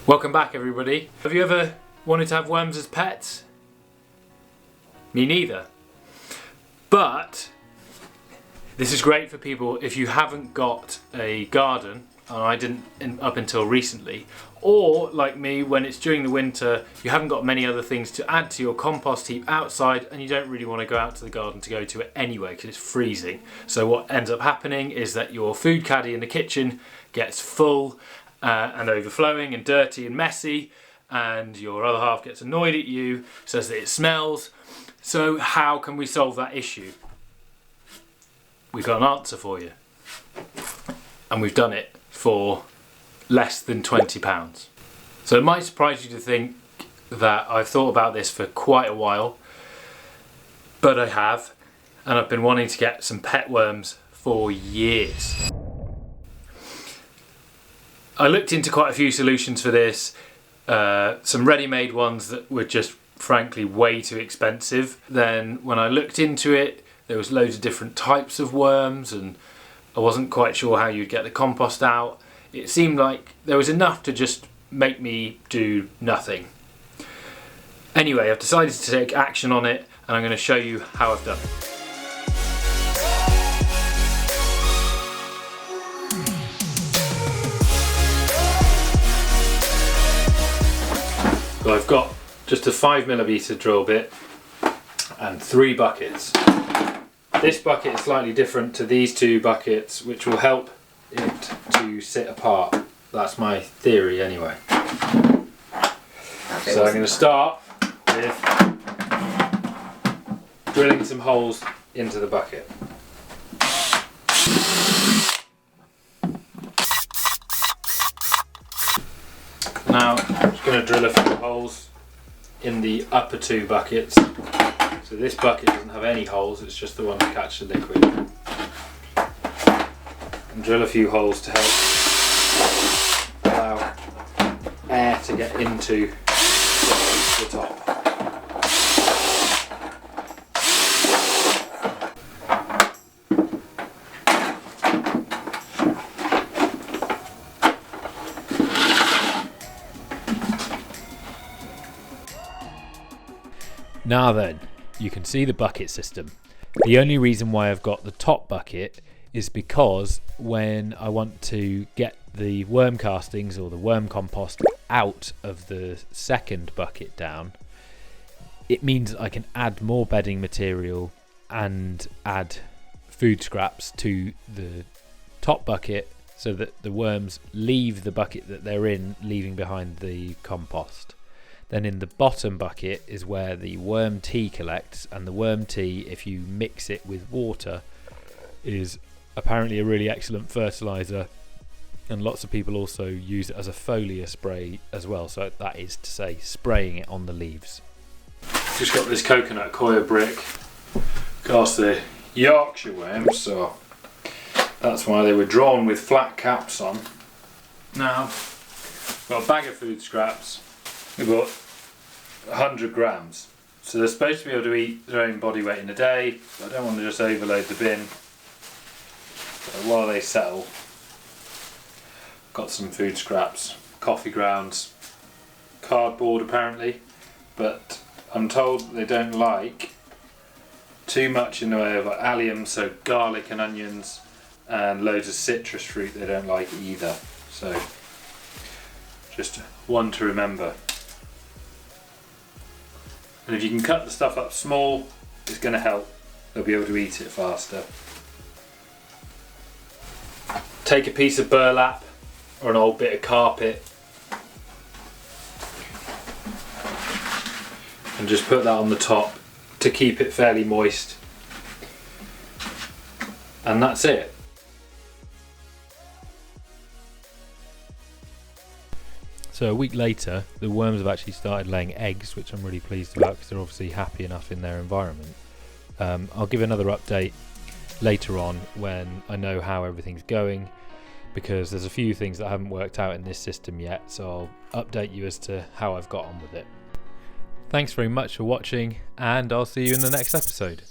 Welcome back, everybody. Have you ever wanted to have worms as pets? Me neither. But this is great for people if you haven't got a garden, and I didn't up until recently, or like me, when it's during the winter, you haven't got many other things to add to your compost heap outside and you don't really want to go out to the garden to go to it anyway because it's freezing. So what ends up happening is that your food caddy in the kitchen gets full and overflowing and dirty and messy, and your other half gets annoyed at you, says that it smells. So how can we solve that issue? We've got an answer for you, and we've done it for less than £20. So it might surprise you to think that I've thought about this for quite a while, but I have, and I've been wanting to get some pet worms for years. I looked into quite a few solutions for this, some ready-made ones that were just frankly way too expensive. Then when I looked into it, there was loads of different types of worms and I wasn't quite sure how you'd get the compost out. It seemed like there was enough to just make me do nothing. Anyway, I've decided to take action on it and I'm going to show you how I've done it. So I've got just a 5mm drill bit and 3 buckets. This bucket is slightly different to these 2 buckets, which will help it to sit apart. That's my theory anyway. So I'm going to start with drilling some holes into the bucket. Now I'm just going to drill a few holes in the upper 2 buckets. So this bucket doesn't have any holes, it's just the one to catch the liquid. And drill a few holes to help allow air to get into the top. Now then, you can see the bucket system. The only reason why I've got the top bucket is because when I want to get the worm castings or the worm compost out of the second bucket down, it means I can add more bedding material and add food scraps to the top bucket so that the worms leave the bucket that they're in, leaving behind the compost. Then in the bottom bucket is where the worm tea collects, and the worm tea, if you mix it with water, is apparently a really excellent fertilizer, and lots of people also use it as a foliar spray as well, so that is to say spraying it on the leaves. Just got this coconut coir brick, cast the Yorkshire worms, so that's why they were drawn with flat caps on. Now, got a bag of food scraps. We've got 100 grams. So they're supposed to be able to eat their own body weight in a day. I don't want to just overload the bin. So while they settle, got some food scraps, coffee grounds, cardboard apparently, but I'm told they don't like too much in the way of allium, so garlic and onions, and loads of citrus fruit they don't like either. So just one to remember. And if you can cut the stuff up small, it's going to help. They'll be able to eat it faster. Take a piece of burlap or an old bit of carpet and just put that on the top to keep it fairly moist. And that's it. So a week later, the worms have actually started laying eggs, which I'm really pleased about because they're obviously happy enough in their environment. I'll give another update later on when I know how everything's going, because there's a few things that haven't worked out in this system yet, so I'll update you as to how I've got on with it. Thanks very much for watching, and I'll see you in the next episode.